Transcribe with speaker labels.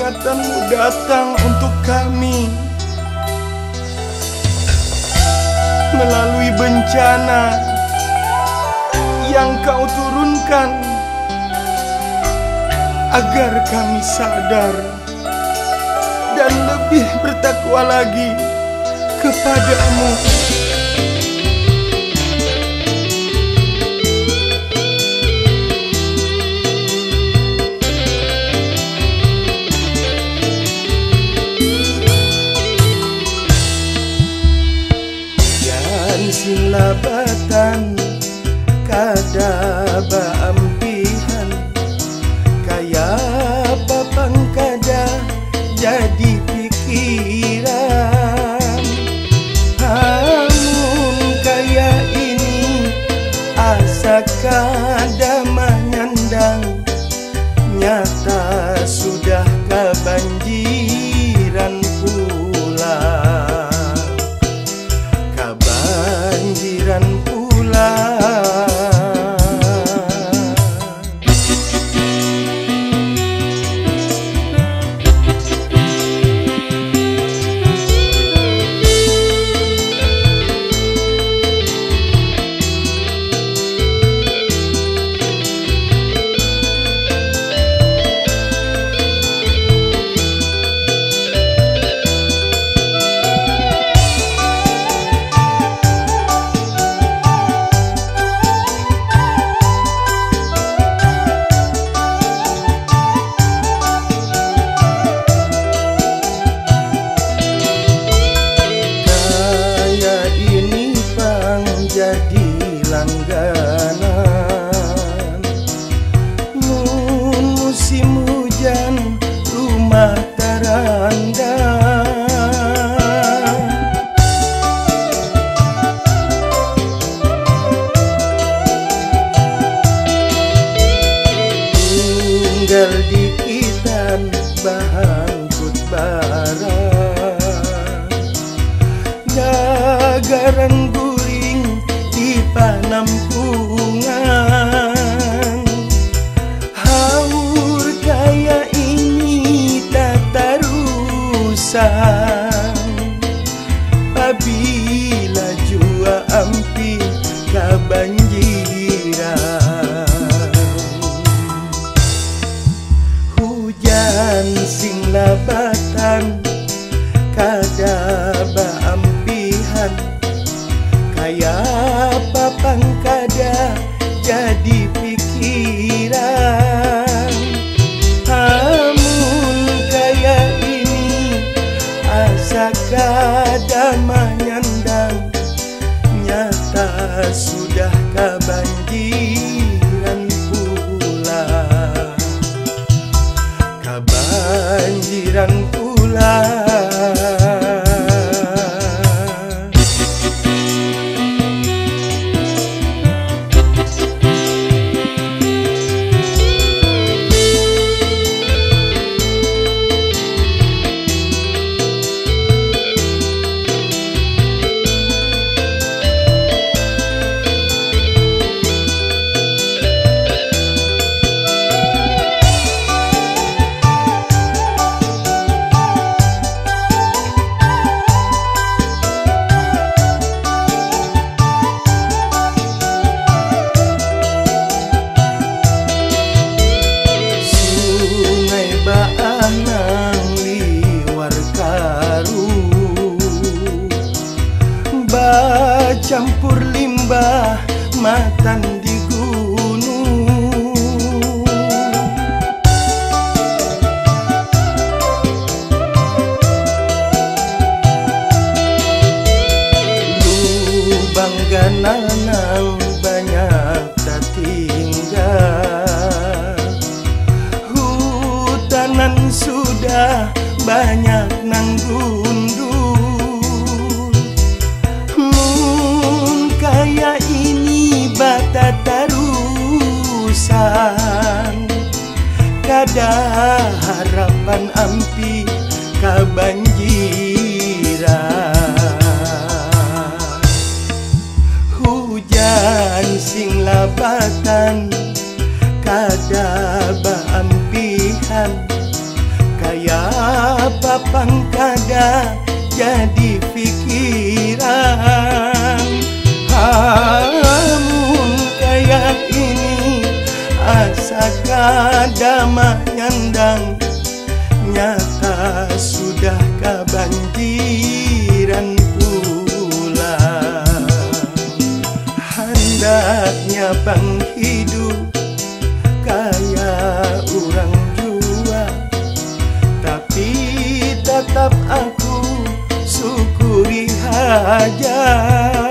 Speaker 1: peringatanmu datang untuk kami melalui bencana yang kau turunkan agar kami sadar dan lebih bertakwa lagi kepadamu. Sing labatan kada baampihan kaya papang kada jadi pikiran. Hamun kaya ini asa kada menyandang, nyata sudah kebanjiran pula. Kebanjiran pula. Jadi langganan mun musim hujan rumah terendam. Tinggal di kitan bahangkut barang dagaran penampungan. Haur kaya ini tak terusan apabila jua ampi kebanjiran. Hujan sing labatan kada baampihan kaya papang kada jadi pikiran. Hamun kaya ini asa kada menyandang, nyata sudah kebanjiran pula. Kebanjiran pula. Campur limbah matan di gunung. Lubang gananang banyak tertinggal, hutanan sudah banyak nang gundul. Kaya ini bata tarusan kada harapan ampi kebanjiran. Hujan sing labatan kada baampihan kaya dunia bang hidup kayak orang jua, tapi tetap aku syukuri aja.